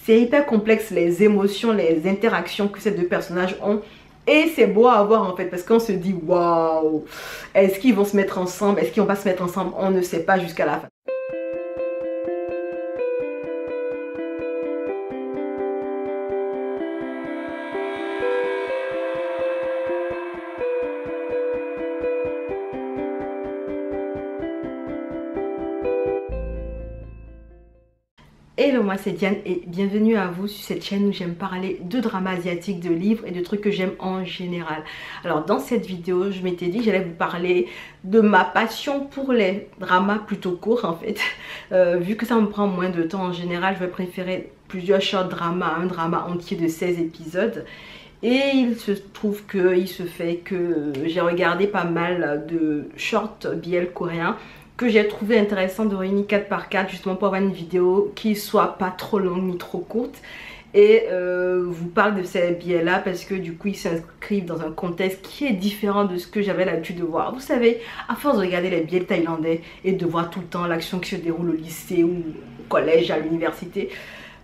C'est hyper complexe les émotions, les interactions que ces deux personnages ont. Et c'est beau à voir en fait parce qu'on se dit waouh, est-ce qu'ils vont se mettre ensemble, est-ce qu'ils vont pas se mettre ensemble, on ne sait pas jusqu'à la fin. Hello, moi c'est Diane et bienvenue à vous sur cette chaîne où j'aime parler de drama asiatique, de livres et de trucs que j'aime en général. Alors dans cette vidéo, je m'étais dit que j'allais vous parler de ma passion pour les dramas plutôt courts en fait. Vu que ça me prend moins de temps en général, je vais préférer plusieurs short dramas à un drama entier de 16 épisodes. Et il se trouve que j'ai regardé pas mal de short BL coréens que j'ai trouvé intéressant de réunir 4 par 4 justement pour avoir une vidéo qui soit pas trop longue ni trop courte. Et vous parle de ces biais là parce que du coup ils s'inscrivent dans un contexte qui est différent de ce que j'avais l'habitude de voir. Vous savez, à force de regarder les biais thaïlandais et de voir tout le temps l'action qui se déroule au lycée ou au collège, à l'université,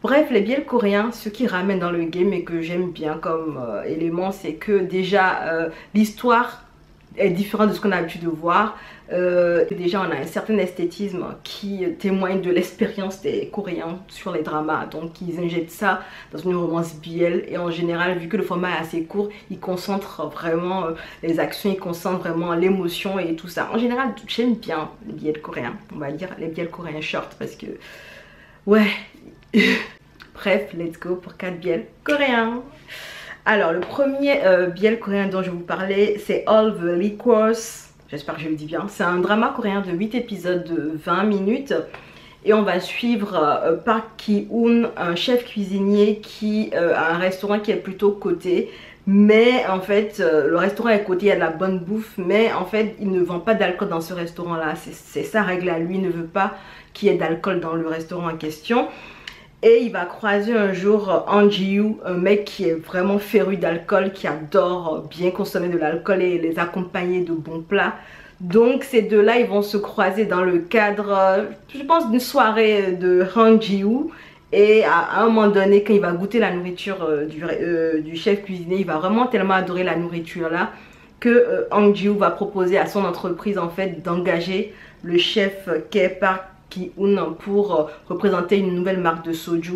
bref, les biels coréens, ce qui ramène dans le game et que j'aime bien comme élément, c'est que déjà l'histoire est différente de ce qu'on a l'habitude de voir. Déjà on a un certain esthétisme qui témoigne de l'expérience des Coréens sur les dramas, donc ils injectent ça dans une romance BL et en général vu que le format est assez court, ils concentrent vraiment les actions, ils concentrent vraiment l'émotion et tout ça. En général j'aime bien les BL coréens, on va dire les BL coréens short parce que ouais bref, let's go pour 4 BL coréens. Alors le premier BL coréen dont je vais vous parler c'est All the Liquors. J'espère que je le dis bien. C'est un drama coréen de 8 épisodes de 20 minutes. Et on va suivre Park Ki-hoon, un chef cuisinier qui a un restaurant qui est plutôt coté. Mais en fait, le restaurant est coté, il y a de la bonne bouffe. Mais en fait, il ne vend pas d'alcool dans ce restaurant-là. C'est sa règle à lui. Il ne veut pas qu'il y ait d'alcool dans le restaurant en question. Et il va croiser un jour Han Ji-woo, un mec qui est vraiment féru d'alcool, qui adore bien consommer de l'alcool et les accompagner de bons plats. Donc ces deux-là, ils vont se croiser dans le cadre, je pense, d'une soirée de Han Ji-woo. Et à un moment donné, quand il va goûter la nourriture du chef cuisinier, il va vraiment tellement adorer la nourriture là que Han Ji-woo va proposer à son entreprise en fait d'engager le chef qu'est Park Ki-hoon pour représenter une nouvelle marque de soju.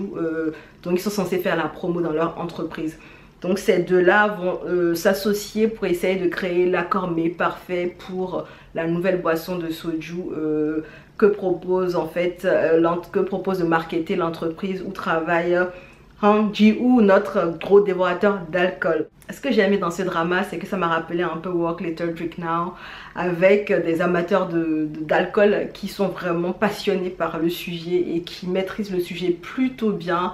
Donc ils sont censés faire la promo dans leur entreprise. Donc ces deux-là vont s'associer pour essayer de créer l'accord mais parfait pour la nouvelle boisson de soju que propose en fait que propose de marketer l'entreprise où travaille Han Ji-woo, notre gros dévorateur d'alcool. Ce que j'ai aimé dans ce drama, c'est que ça m'a rappelé un peu Work Little Drink Now, avec des amateurs d'alcool qui sont vraiment passionnés par le sujet et qui maîtrisent le sujet plutôt bien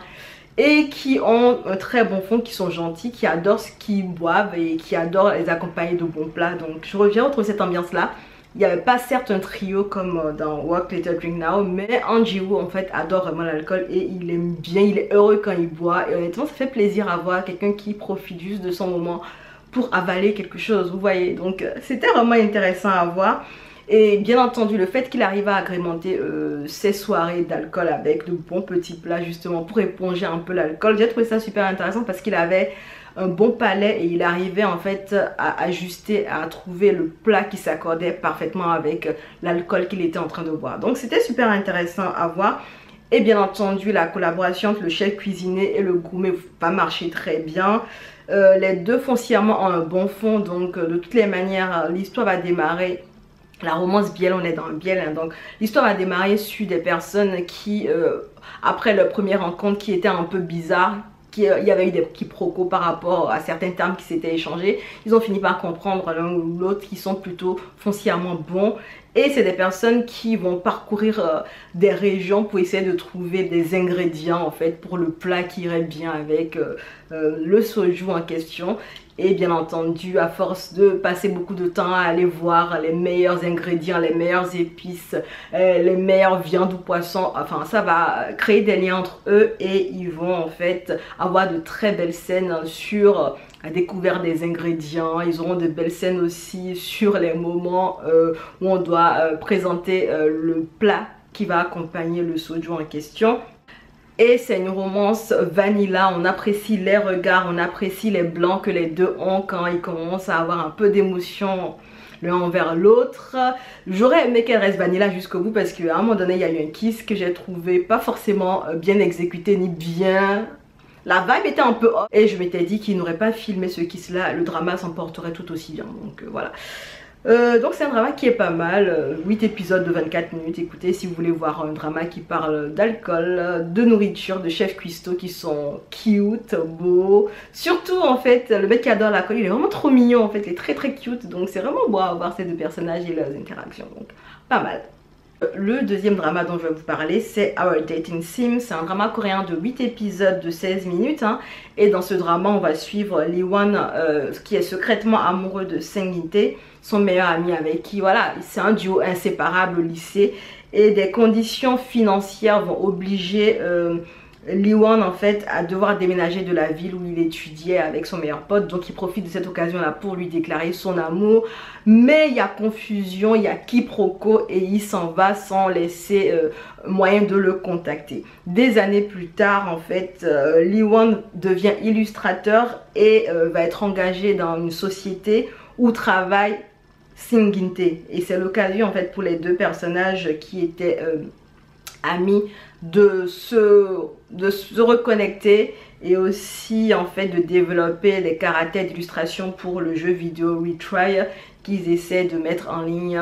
et qui ont un très bon fond, qui sont gentils, qui adorent ce qu'ils boivent et qui adorent les accompagner de bons plats. Donc je reviens retrouver cette ambiance-là. Il n'y avait pas certes un trio comme dans Work Little Drink Now, mais Han Ji-woo en fait adore vraiment l'alcool et il aime bien, il est heureux quand il boit. Et honnêtement ça fait plaisir à voir quelqu'un qui profite juste de son moment pour avaler quelque chose, vous voyez. Donc c'était vraiment intéressant à voir. Et bien entendu le fait qu'il arrive à agrémenter ses soirées d'alcool avec de bons petits plats justement pour éponger un peu l'alcool. J'ai trouvé ça super intéressant parce qu'il avait un bon palais et il arrivait en fait à ajuster, à trouver le plat qui s'accordait parfaitement avec l'alcool qu'il était en train de boire. Donc c'était super intéressant à voir. Et bien entendu la collaboration entre le chef cuisinier et le gourmet va marcher très bien. Les deux foncièrement ont un bon fond, donc de toutes les manières l'histoire va démarrer. La romance BL, on est dans le BL, hein, donc l'histoire va démarrer sur des personnes qui, après leur première rencontre qui était un peu bizarre, il y avait eu des quiproquos par rapport à certains termes qui s'étaient échangés. Ils ont fini par comprendre l'un ou l'autre qui sont plutôt foncièrement bons. Et c'est des personnes qui vont parcourir des régions pour essayer de trouver des ingrédients en fait pour le plat qui irait bien avec le soju en question. Et bien entendu, à force de passer beaucoup de temps à aller voir les meilleurs ingrédients, les meilleures épices, les meilleures viandes ou poissons, enfin ça va créer des liens entre eux et ils vont en fait avoir de très belles scènes sur la découverte des ingrédients. Ils auront de belles scènes aussi sur les moments où on doit présenter le plat qui va accompagner le soju en question. Et c'est une romance vanilla, on apprécie les regards, on apprécie les blancs que les deux ont quand ils commencent à avoir un peu d'émotion l'un envers l'autre. J'aurais aimé qu'elle reste vanilla jusqu'au bout parce qu'à un moment donné il y a eu un kiss que j'ai trouvé pas forcément bien exécuté ni bien. La vibe était un peu off et je m'étais dit qu'il n'aurait pas filmé ce kiss là, le drama s'emporterait tout aussi bien, donc voilà. Donc c'est un drama qui est pas mal, 8 épisodes de 24 minutes. Écoutez, si vous voulez voir un drama qui parle d'alcool, de nourriture, de chefs cuistots qui sont cute, beaux. Surtout en fait, le mec qui adore l'alcool, il est vraiment trop mignon en fait, il est très très cute. Donc c'est vraiment beau à voir ces deux personnages et leurs interactions, donc pas mal. Le deuxième drama dont je vais vous parler, c'est Our Dating Sim. C'est un drama coréen de 8 épisodes de 16 minutes. Hein. Et dans ce drama, on va suivre Lee-won qui est secrètement amoureux de Sung-in-tae, son meilleur ami avec qui, voilà, c'est un duo inséparable au lycée. Et des conditions financières vont obliger Lee-won en fait à devoir déménager de la ville où il étudiait avec son meilleur pote, donc il profite de cette occasion là pour lui déclarer son amour, mais il y a confusion, il y a quiproquo et il s'en va sans laisser moyen de le contacter. Des années plus tard en fait, Lee-won devient illustrateur et va être engagé dans une société où travaille Sung-in-tae, et c'est l'occasion en fait pour les deux personnages qui étaient amis de se reconnecter et aussi en fait de développer les caractères d'illustration pour le jeu vidéo Retry qu'ils essaient de mettre en ligne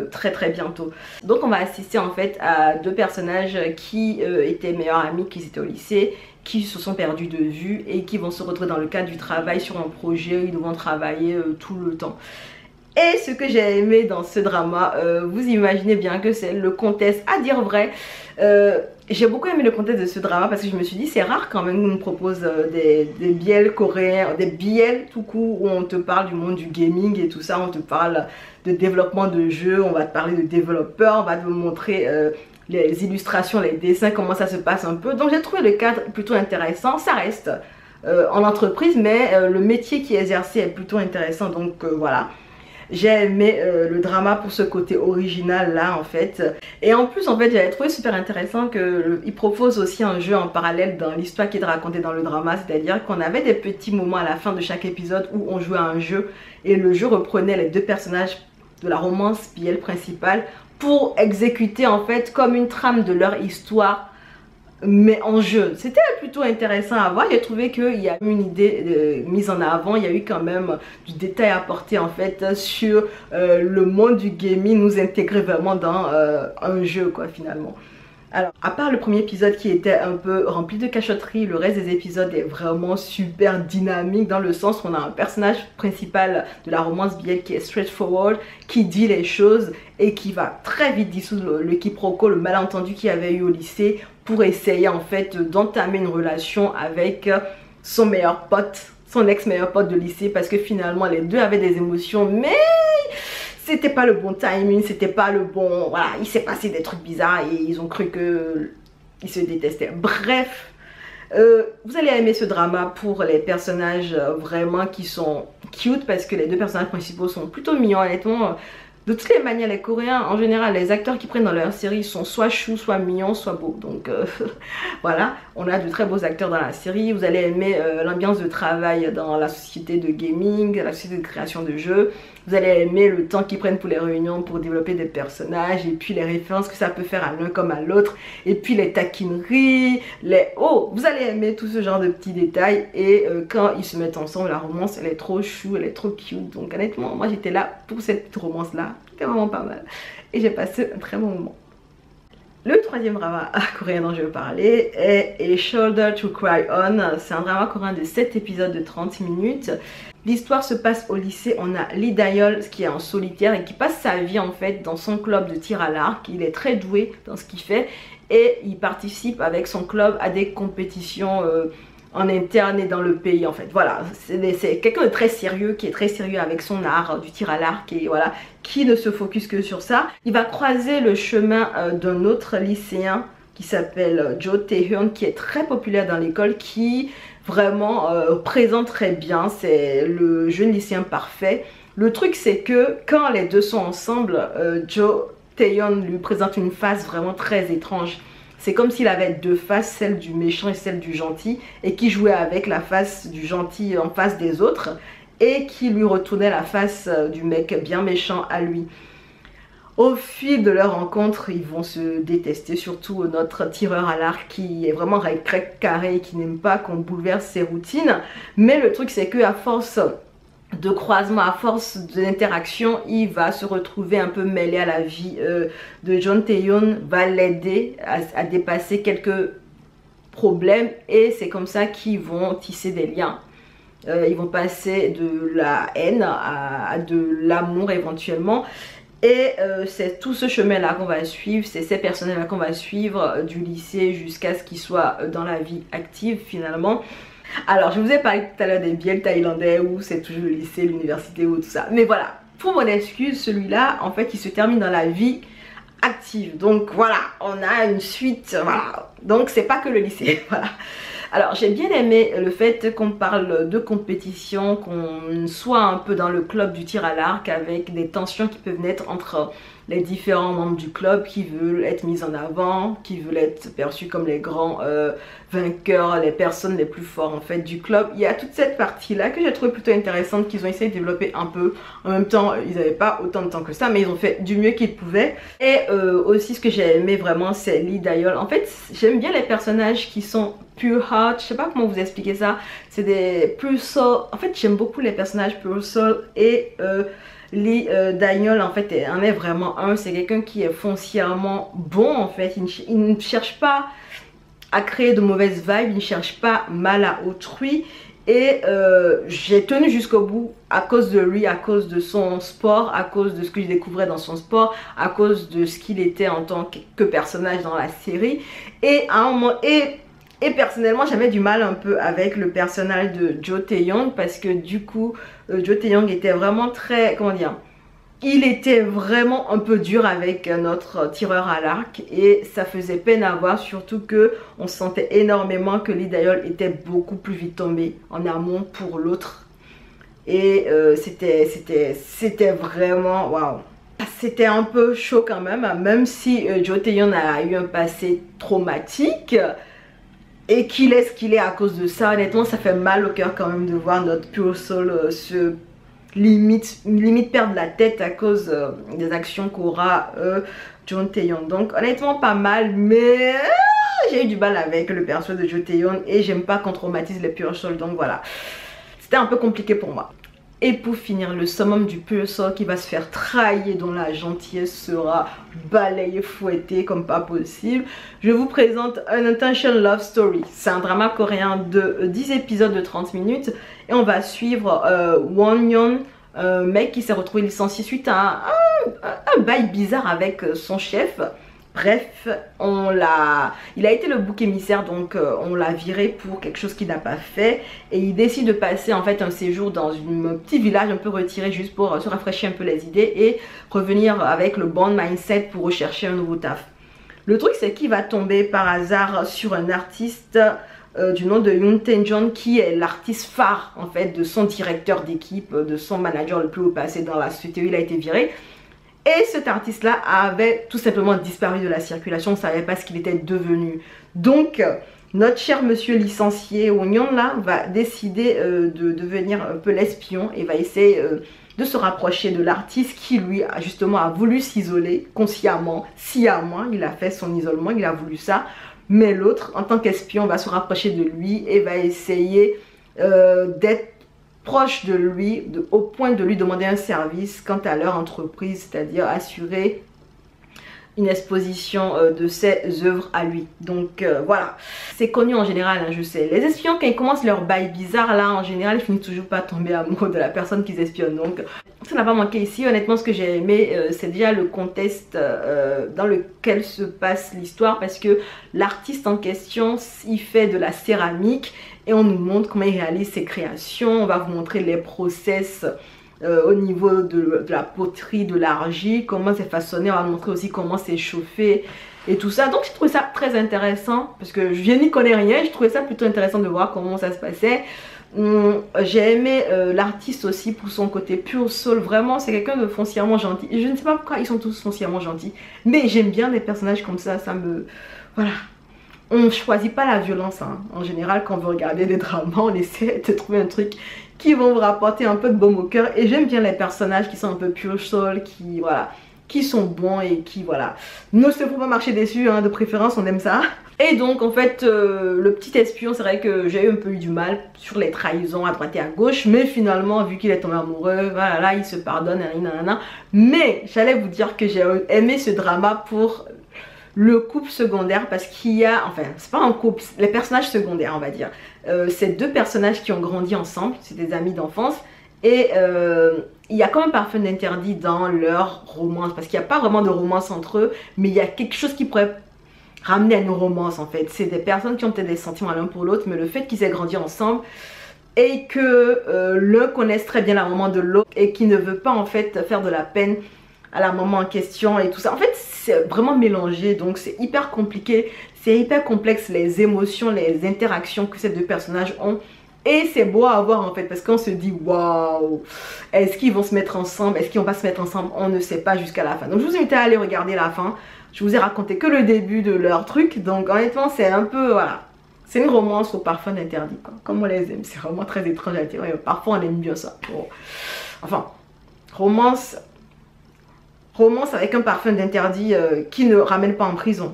très très bientôt. Donc on va assister en fait à deux personnages qui étaient meilleurs amis, qui étaient au lycée, qui se sont perdus de vue et qui vont se retrouver dans le cadre du travail sur un projet où ils devront travailler tout le temps. Et ce que j'ai aimé dans ce drama, vous imaginez bien que c'est le contexte, à dire vrai. J'ai beaucoup aimé le contexte de ce drama parce que je me suis dit c'est rare quand même qu'on nous propose des BL coréens, des BL tout court où on te parle du monde du gaming et tout ça, on te parle de développement de jeux, on va te parler de développeurs, on va te montrer les illustrations, les dessins, comment ça se passe un peu. Donc j'ai trouvé le cadre plutôt intéressant, ça reste en entreprise mais le métier qui est exercé est plutôt intéressant, donc voilà. J'ai aimé le drama pour ce côté original là en fait. Et en plus en fait j'avais trouvé super intéressant qu'il propose aussi un jeu en parallèle dans l'histoire qui est racontée dans le drama. C'est-à-dire qu'on avait des petits moments à la fin de chaque épisode où on jouait à un jeu. Et le jeu reprenait les deux personnages de la romance BL principale pour exécuter en fait comme une trame de leur histoire, mais en jeu. C'était plutôt intéressant à voir. J'ai trouvé qu'il y a eu une idée mise en avant, il y a eu quand même du détail apporté en fait sur le monde du gaming, nous intégrer vraiment dans un jeu quoi finalement. Alors, à part le premier épisode qui était un peu rempli de cachotterie, le reste des épisodes est vraiment super dynamique dans le sens où on a un personnage principal de la romance BL qui est straightforward, qui dit les choses et qui va très vite dissoudre le quiproquo, le malentendu qu'il y avait eu au lycée pour essayer en fait d'entamer une relation avec son meilleur pote, son ex-meilleur pote de lycée, parce que finalement les deux avaient des émotions mais c'était pas le bon timing, c'était pas le bon... Voilà, il s'est passé des trucs bizarres et ils ont cru que ils se détestaient. Bref, vous allez aimer ce drama pour les personnages vraiment qui sont cute, parce que les deux personnages principaux sont plutôt mignons honnêtement. De toutes les manières, les Coréens, en général, les acteurs qui prennent dans leur série sont soit choux, soit mignons, soit beaux. Donc voilà, on a de très beaux acteurs dans la série. Vous allez aimer l'ambiance de travail dans la société de gaming, la société de création de jeux. Vous allez aimer le temps qu'ils prennent pour les réunions, pour développer des personnages. Et puis les références que ça peut faire à l'un comme à l'autre. Et puis les taquineries, les... Oh, vous allez aimer tout ce genre de petits détails. Et quand ils se mettent ensemble, la romance, elle est trop chou, elle est trop cute. Donc honnêtement, moi j'étais là pour cette romance-là. C'était vraiment pas mal. Et j'ai passé un très bon moment. Le troisième drama coréen dont je vais parler est A Shoulder to Cry On. C'est un drama coréen de 7 épisodes de 30 minutes. L'histoire se passe au lycée. On a Lee Daeol qui est en solitaire et qui passe sa vie en fait dans son club de tir à l'arc. Il est très doué dans ce qu'il fait et il participe avec son club à des compétitions en interne et dans le pays en fait. Voilà, c'est quelqu'un de très sérieux, qui est très sérieux avec son art du tir à l'arc et voilà, qui ne se focus que sur ça. Il va croiser le chemin d'un autre lycéen qui s'appelle Jo Tae-hyun, qui est très populaire dans l'école, qui vraiment présente très bien, c'est le jeune lycéen parfait. Le truc c'est que quand les deux sont ensemble, Jo Tae-hyun lui présente une face vraiment très étrange. C'est comme s'il avait deux faces, celle du méchant et celle du gentil, et qui jouait avec la face du gentil en face des autres, et qui lui retournait la face du mec bien méchant à lui. Au fil de leur rencontre, ils vont se détester, surtout notre tireur à l'arc qui est vraiment carré et qui n'aime pas qu'on bouleverse ses routines. Mais le truc, c'est que à force de croisement, à force d'interaction, il va se retrouver un peu mêlé à la vie de John Tae-yeon, va l'aider à dépasser quelques problèmes et c'est comme ça qu'ils vont tisser des liens. Ils vont passer de la haine à de l'amour éventuellement. Et c'est tout ce chemin-là qu'on va suivre, c'est ces personnages-là qu'on va suivre du lycée jusqu'à ce qu'ils soient dans la vie active finalement. Alors, je vous ai parlé tout à l'heure des biels thaïlandais où c'est toujours le lycée, l'université ou tout ça. Mais voilà, pour mon excuse, celui-là, en fait, il se termine dans la vie active. Donc voilà, on a une suite, voilà. Donc c'est pas que le lycée, voilà. Alors j'ai bien aimé le fait qu'on parle de compétition, qu'on soit un peu dans le club du tir à l'arc avec des tensions qui peuvent naître entre les différents membres du club qui veulent être mis en avant, qui veulent être perçus comme les grands vainqueurs, les personnes les plus fortes en fait du club. Il y a toute cette partie là que j'ai trouvé plutôt intéressante qu'ils ont essayé de développer un peu. En même temps ils n'avaient pas autant de temps que ça mais ils ont fait du mieux qu'ils pouvaient. Et aussi ce que j'ai aimé vraiment c'est Lee Dae-yeol. En fait j'aime bien les personnages qui sont pure heart, je sais pas comment vous expliquer ça, c'est des pure soul. En fait j'aime beaucoup les personnages pure soul et Lee Dae-yeol en fait en est vraiment un. C'est quelqu'un qui est foncièrement bon en fait, il ne cherche pas à créer de mauvaises vibes, il ne cherche pas mal à autrui. Et j'ai tenu jusqu'au bout à cause de lui, à cause de son sport, à cause de ce que je découvrais dans son sport, à cause de ce qu'il était en tant que personnage dans la série. Et à un moment, et personnellement j'avais du mal un peu avec le personnage de Jo Tae-young parce que du coup Jo Tae-young était vraiment très, comment dire, il était vraiment un peu dur avec notre tireur à l'arc et ça faisait peine à voir, surtout que on sentait énormément que Lee Dae-yeol était beaucoup plus vite tombé en amour pour l'autre et c'était vraiment waouh. C'était un peu chaud quand même si Jo Tae-young a eu un passé traumatique et qu'il est ce qu'il est à cause de ça. Honnêtement ça fait mal au cœur quand même de voir notre pure soul se limite perdre la tête à cause des actions qu'aura Jo Tae-young. Donc honnêtement pas mal mais j'ai eu du mal avec le perso de Jo Tae-young et j'aime pas qu'on traumatise les pure soul donc voilà. C'était un peu compliqué pour moi. Et pour finir, le summum du pure soul qui va se faire trahir, dont la gentillesse sera balayée, fouettée comme pas possible. Je vous présente An Intention Love Story. C'est un drama coréen de 10 épisodes de 30 minutes. Et on va suivre Won Yeon, mec qui s'est retrouvé licencié suite à un bail bizarre avec son chef. Bref, il a été le bouc émissaire, donc on l'a viré pour quelque chose qu'il n'a pas fait. Et il décide de passer en fait un séjour dans un petit village un peu retiré juste pour se rafraîchir un peu les idées et revenir avec le bon mindset pour rechercher un nouveau taf. Le truc c'est qu'il va tomber par hasard sur un artiste du nom de Yoon Tae-jeon qui est l'artiste phare en fait de son directeur d'équipe, de son manager le plus haut passé dans la société où il a été viré. Et cet artiste-là avait tout simplement disparu de la circulation, on ne savait pas ce qu'il était devenu. Donc, notre cher monsieur licencié Won Yeon là va décider de devenir un peu l'espion et va essayer de se rapprocher de l'artiste qui lui justement a voulu s'isoler consciemment, sciemment, il a fait son isolement, il a voulu ça. Mais l'autre, en tant qu'espion, va se rapprocher de lui et va essayer d'être proche de lui, au point de lui demander un service quant à leur entreprise, c'est-à-dire assurer une exposition de ses œuvres à lui. Donc voilà, c'est connu en général, hein, je sais. Les espions, quand ils commencent leur bail bizarre là, en général, ils finissent toujours pas tomber amoureux de la personne qu'ils espionnent. Donc ça n'a pas manqué ici. Honnêtement, ce que j'ai aimé, c'est déjà le contexte dans lequel se passe l'histoire, parce que l'artiste en question, il fait de la céramique et on nous montre comment il réalise ses créations. On va vous montrer les process au niveau de la poterie, de l'argile, comment c'est façonné. On va vous montrer aussi comment c'est chauffé et tout ça. Donc j'ai trouvé ça très intéressant parce que je n'y connais rien. J'ai trouvé ça plutôt intéressant de voir comment ça se passait. J'ai aimé l'artiste aussi pour son côté pure soul. Vraiment c'est quelqu'un de foncièrement gentil. Et je ne sais pas pourquoi ils sont tous foncièrement gentils, mais j'aime bien les personnages comme ça. voilà. On ne choisit pas la violence, hein. En général, quand vous regardez des dramas, on essaie de trouver un truc qui vont vous rapporter un peu de baume au cœur. Et j'aime bien les personnages qui sont un peu pure soul, qui, voilà, qui sont bons et qui, voilà, ne se font pas marcher dessus, hein, de préférence, on aime ça. Et donc, en fait, le petit espion, c'est vrai que j'ai un peu eu du mal sur les trahisons à droite et à gauche. Mais finalement, vu qu'il est tombé amoureux, voilà, là, il se pardonne, nanana. Mais j'allais vous dire que j'ai aimé ce drama pour le couple secondaire, parce qu'il y a, enfin c'est pas un couple, les personnages secondaires on va dire, c'est deux personnages qui ont grandi ensemble, c'est des amis d'enfance, et il y a quand même parfois un interdit dans leur romance, parce qu'il n'y a pas vraiment de romance entre eux, mais il y a quelque chose qui pourrait ramener à une romance en fait. C'est des personnes qui ont peut-être des sentiments l'un pour l'autre, mais le fait qu'ils aient grandi ensemble et que l'un connaisse très bien la maman de l'autre et qui ne veut pas en fait faire de la peine à la maman en question et tout ça. En fait, c'est vraiment mélangé, donc c'est hyper compliqué, c'est hyper complexe les émotions, les interactions que ces deux personnages ont. Et c'est beau à voir en fait, parce qu'on se dit waouh, est-ce qu'ils vont se mettre ensemble, est-ce qu'ils vont pas se mettre ensemble, on ne sait pas jusqu'à la fin. Donc je vous invite à aller regarder la fin. Je vous ai raconté que le début de leur truc, donc honnêtement c'est un peu, voilà, c'est une romance au parfum interdit, quoi. Comme on les aime, c'est vraiment très étrange à dire. Ouais, parfois on aime bien ça. Bon. Enfin, romance avec un parfum d'interdit qui ne ramène pas en prison,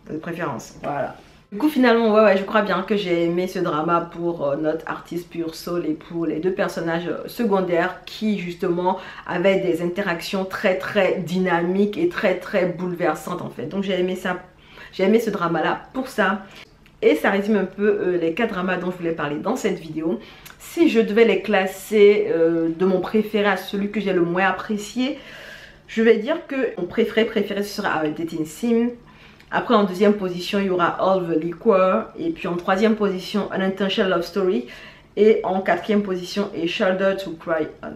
de préférence. Voilà. Du coup finalement ouais je crois bien que j'ai aimé ce drama pour notre artiste pure soul et pour les deux personnages secondaires qui justement avaient des interactions très dynamiques et très bouleversantes en fait. Donc j'ai aimé ça, j'ai aimé ce drama là pour ça. Et ça résume un peu les 4 dramas dont je voulais parler dans cette vidéo. Si je devais les classer de mon préféré à celui que j'ai le moins apprécié, je vais dire que mon préféré ce sera Our Dating Sim. Après en deuxième position il y aura All the Liquor. Et puis en troisième position An Intentional Love Story. Et en quatrième position est Shoulder to Cry On.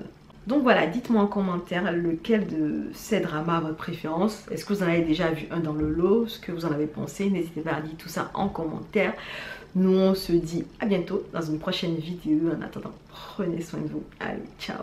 Donc voilà, dites-moi en commentaire lequel de ces dramas a votre préférence. Est-ce que vous en avez déjà vu un dans le lot? Ce que vous en avez pensé? N'hésitez pas à dire tout ça en commentaire. Nous on se dit à bientôt dans une prochaine vidéo. En attendant, prenez soin de vous. Allez, ciao!